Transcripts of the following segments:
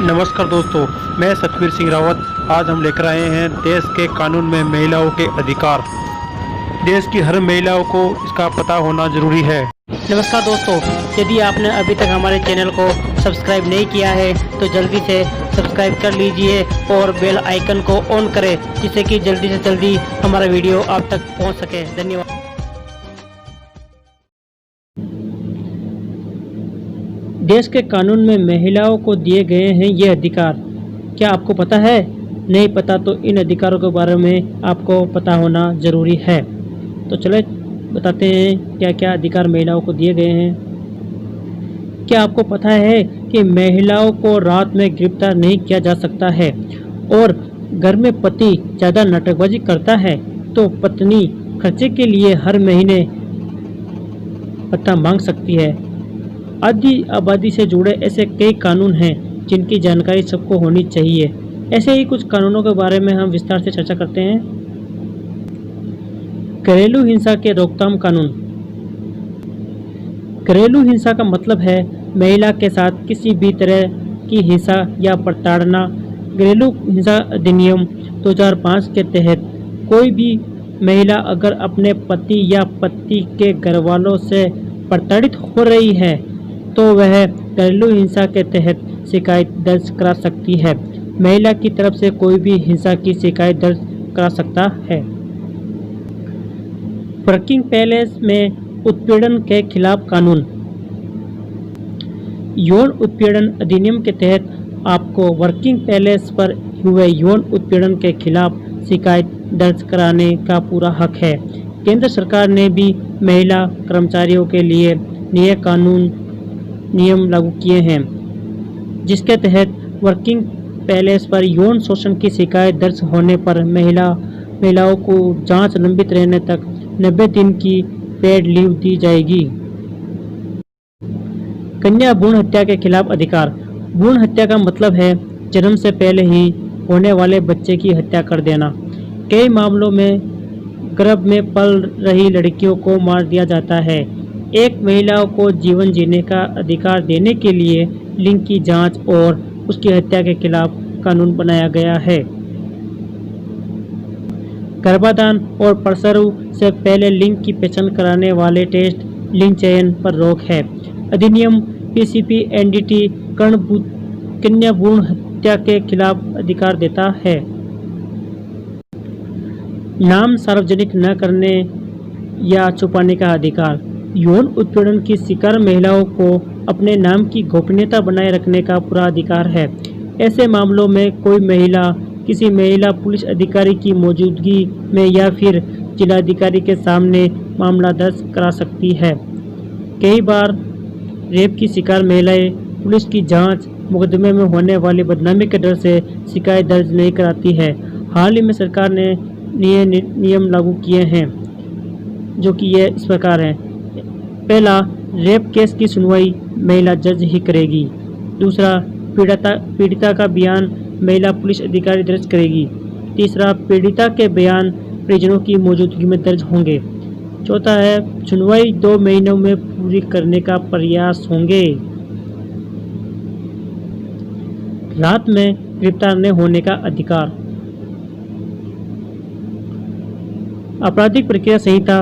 नमस्कार दोस्तों, मैं सतवीर सिंह रावत। आज हम लेकर आए हैं देश के कानून में महिलाओं के अधिकार। देश की हर महिलाओं को इसका पता होना जरूरी है। नमस्कार दोस्तों, यदि आपने अभी तक हमारे चैनल को सब्सक्राइब नहीं किया है तो जल्दी से सब्सक्राइब कर लीजिए और बेल आइकन को ऑन करें, जिससे कि जल्दी से जल्दी हमारा वीडियो आप तक पहुंच सके। धन्यवाद। देश के कानून में महिलाओं को दिए गए हैं ये अधिकार। क्या आपको पता है? नहीं पता तो इन अधिकारों के बारे में आपको पता होना ज़रूरी है। तो चले बताते हैं क्या क्या अधिकार महिलाओं को दिए गए हैं। क्या आपको पता है कि महिलाओं को रात में गिरफ्तार नहीं किया जा सकता है, और घर में पति ज़्यादा नाटकबाजी करता है तो पत्नी खर्चे के लिए हर महीने भत्ता मांग सकती है। आदि आबादी से जुड़े ऐसे कई कानून हैं जिनकी जानकारी सबको होनी चाहिए। ऐसे ही कुछ कानूनों के बारे में हम विस्तार से चर्चा करते हैं। घरेलू हिंसा के रोकथाम कानून। घरेलू हिंसा का मतलब है महिला के साथ किसी भी तरह की हिंसा या प्रताड़ना। घरेलू हिंसा अधिनियम 2005 के तहत कोई भी महिला अगर अपने पति या पति के घरवालों से प्रताड़ित हो रही है तो वह घरेलू हिंसा के तहत शिकायत दर्ज करा सकती है। महिला की तरफ से कोई भी हिंसा की शिकायत दर्ज करा सकता है। वर्किंग पैलेस में उत्पीड़न के खिलाफ कानून। यौन उत्पीड़न अधिनियम के तहत आपको वर्किंग पैलेस पर हुए यौन उत्पीड़न के खिलाफ शिकायत दर्ज कराने का पूरा हक है। केंद्र सरकार ने भी महिला कर्मचारियों के लिए नए कानून नियम लागू किए हैं, जिसके तहत वर्किंग पैलेस पर यौन शोषण की शिकायत दर्ज होने पर महिलाओं को जांच लंबित रहने तक 90 दिन की पेड लीव दी जाएगी। कन्या भ्रूण हत्या के खिलाफ अधिकार। भ्रूण हत्या का मतलब है जन्म से पहले ही होने वाले बच्चे की हत्या कर देना। कई मामलों में गर्भ में पल रही लड़कियों को मार दिया जाता है। एक महिला को जीवन जीने का अधिकार देने के लिए लिंग की जांच और उसकी हत्या के खिलाफ कानून बनाया गया है। गर्भाधान और प्रसव से पहले लिंग की पहचान कराने वाले टेस्ट लिंग चयन पर रोक है। अधिनियम पीसीपी एनडीटी कन्या भ्रूण हत्या के खिलाफ अधिकार देता है। नाम सार्वजनिक न करने या छुपाने का अधिकार। यौन उत्पीड़न की शिकार महिलाओं को अपने नाम की गोपनीयता बनाए रखने का पूरा अधिकार है। ऐसे मामलों में कोई महिला किसी महिला पुलिस अधिकारी की मौजूदगी में या फिर जिलाधिकारी के सामने मामला दर्ज करा सकती है। कई बार रेप की शिकार महिलाएं पुलिस की जांच मुकदमे में होने वाली बदनामी के डर से शिकायत दर्ज नहीं कराती है। हाल ही में सरकार ने नए नियम लागू किए हैं, जो कि ये इस प्रकार हैं। पहला, रेप केस की सुनवाई महिला जज ही करेगी। दूसरा, पीड़िता का बयान महिला पुलिस अधिकारी दर्ज करेगी। तीसरा, पीड़िता के बयान परिजनों की मौजूदगी में दर्ज होंगे। चौथा है, सुनवाई 2 महीनों में पूरी करने का प्रयास होंगे। रात में गिरफ्तार न होने का अधिकार। आपराधिक प्रक्रिया संहिता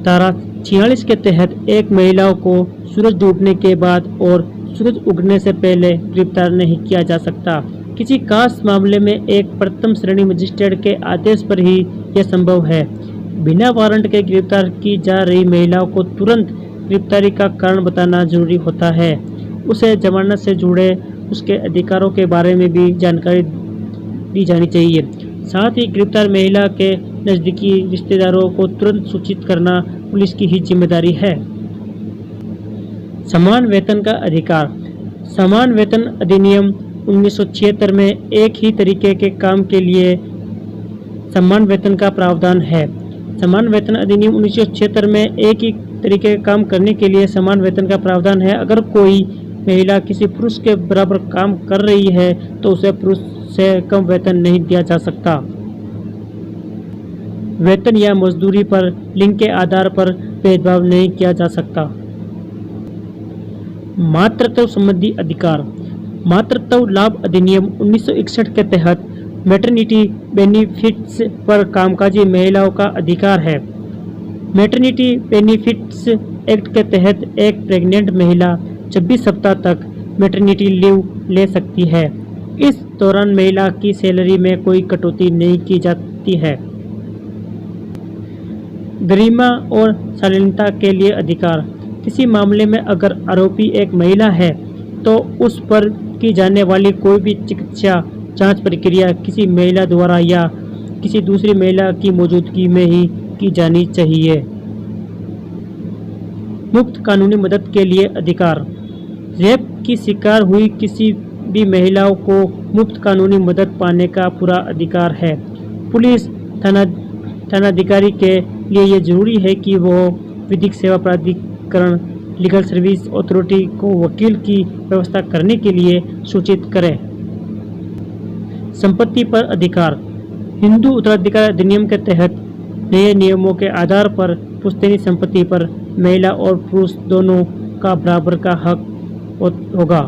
धारा 46 के तहत एक महिला को सूरज डूबने के बाद और सूरज उगने से पहले गिरफ्तार नहीं किया जा सकता। किसी खास मामले में एक प्रथम श्रेणी मजिस्ट्रेट के आदेश पर ही यह संभव है। बिना वारंट के गिरफ्तार की जा रही महिलाओं को तुरंत गिरफ्तारी का कारण बताना जरूरी होता है। उसे जमानत से जुड़े उसके अधिकारों के बारे में भी जानकारी दी जानी चाहिए। साथ ही गिरफ्तार महिला के नज़दीकी रिश्तेदारों को तुरंत सूचित करना पुलिस की ही जिम्मेदारी है। समान वेतन का अधिकार। समान वेतन अधिनियम 1976 में एक ही तरीके के काम के लिए समान वेतन का प्रावधान है। समान वेतन अधिनियम 1976 में एक ही तरीके का काम करने के लिए समान वेतन का प्रावधान है। अगर कोई महिला किसी पुरुष के बराबर काम कर रही है तो उसे पुरुष से कम वेतन नहीं दिया जा सकता। वेतन या मजदूरी पर लिंग के आधार पर भेदभाव नहीं किया जा सकता। मातृत्व संबंधी अधिकार। मातृत्व लाभ अधिनियम 1961 के तहत मैटरनिटी बेनिफिट्स पर कामकाजी महिलाओं का अधिकार है। मैटरनिटी बेनिफिट्स एक्ट के तहत एक प्रेग्नेंट महिला 26 सप्ताह तक मैटरनिटी लीव ले सकती है। इस दौरान महिला की सैलरी में कोई कटौती नहीं की जाती है। गरिमा और शालीनता के लिए अधिकार। किसी मामले में अगर आरोपी एक महिला है तो उस पर की जाने वाली कोई भी चिकित्सा जांच प्रक्रिया किसी महिला द्वारा या किसी दूसरी महिला की मौजूदगी में ही की जानी चाहिए। मुफ्त कानूनी मदद के लिए अधिकार। रेप की शिकार हुई किसी भी महिलाओं को मुफ्त कानूनी मदद पाने का पूरा अधिकार है। पुलिस थानाधिकारी के लिए ये जरूरी है कि वो विधिक सेवा प्राधिकरण लीगल सर्विस अथॉरिटी को वकील की व्यवस्था करने के लिए सूचित करे। संपत्ति पर अधिकार। हिंदू उत्तराधिकार अधिनियम के तहत नए नियमों के आधार पर पुश्तैनी संपत्ति पर महिला और पुरुष दोनों का बराबर का हक होगा।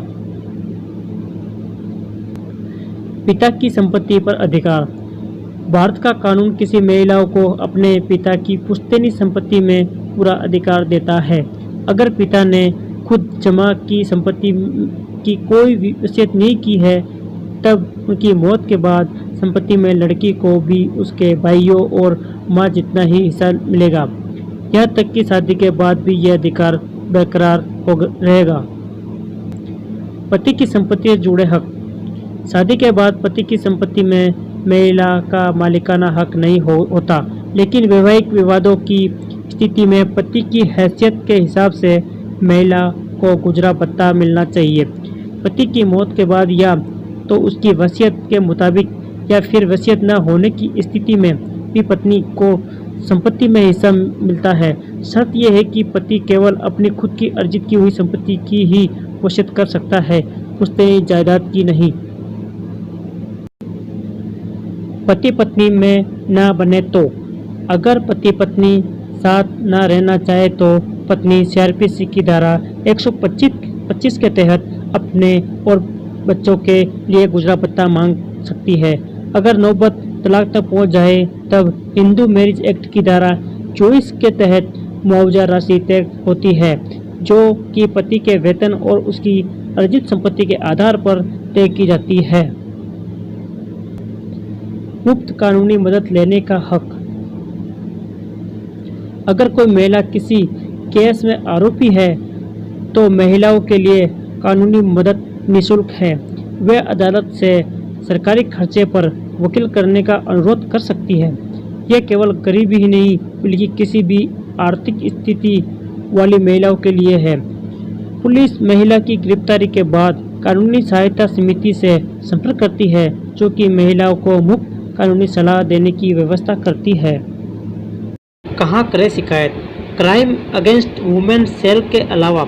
पिता की संपत्ति पर अधिकार। भारत का कानून किसी महिलाओं को अपने पिता की पुश्तैनी संपत्ति में पूरा अधिकार देता है। अगर पिता ने खुद जमा की संपत्ति की कोई वसीयत नहीं की है तब उनकी मौत के बाद संपत्ति में लड़की को भी उसके भाइयों और मां जितना ही हिस्सा मिलेगा। यहाँ तक कि शादी के बाद भी यह अधिकार बरकरार रहेगा। पति की संपत्ति से जुड़े हक। शादी के बाद पति की संपत्ति में महिला का मालिकाना हक नहीं होता, लेकिन वैवाहिक विवादों की स्थिति में पति की हैसियत के हिसाब से महिला को गुजरा भत्ता मिलना चाहिए। पति की मौत के बाद या तो उसकी वसीयत के मुताबिक या फिर वसीयत न होने की स्थिति में भी पत्नी को संपत्ति में हिस्सा मिलता है। शर्त यह है कि पति केवल अपनी खुद की अर्जित की हुई संपत्ति की ही वसीयत कर सकता है, पुश्तैनी जायदाद की नहीं। पति पत्नी में न बने तो। अगर पति पत्नी साथ न रहना चाहे तो पत्नी सीआरपीसी की धारा 125 के तहत अपने और बच्चों के लिए गुजरा भत्ता मांग सकती है। अगर नौबत तलाक तक पहुंच जाए तब हिंदू मैरिज एक्ट की धारा 24 के तहत मुआवजा राशि तय होती है, जो कि पति के वेतन और उसकी अर्जित संपत्ति के आधार पर तय की जाती है। मुफ्त कानूनी मदद लेने का हक। अगर कोई महिला किसी केस में आरोपी है तो महिलाओं के लिए कानूनी मदद निःशुल्क है। वे अदालत से सरकारी खर्चे पर वकील करने का अनुरोध कर सकती है। यह केवल गरीब ही नहीं बल्कि किसी भी आर्थिक स्थिति वाली महिलाओं के लिए है। पुलिस महिला की गिरफ्तारी के बाद कानूनी सहायता समिति से संपर्क करती है, जो कि महिलाओं को मुफ्त कानूनी सलाह देने की व्यवस्था करती है। कहाँ करें शिकायत? क्राइम अगेंस्ट वुमेन सेल के अलावा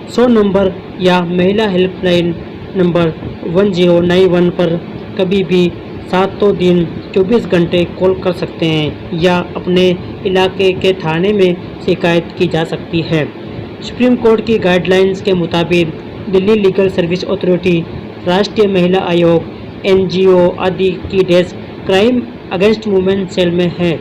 100 नंबर या महिला हेल्पलाइन नंबर 1091 पर कभी भी 7 दिन 24 घंटे कॉल कर सकते हैं या अपने इलाके के थाने में शिकायत की जा सकती है। सुप्रीम कोर्ट की गाइडलाइंस के मुताबिक दिल्ली लीगल सर्विस अथॉरिटी, राष्ट्रीय महिला आयोग, NGO आदि की desk crime against women cell में है।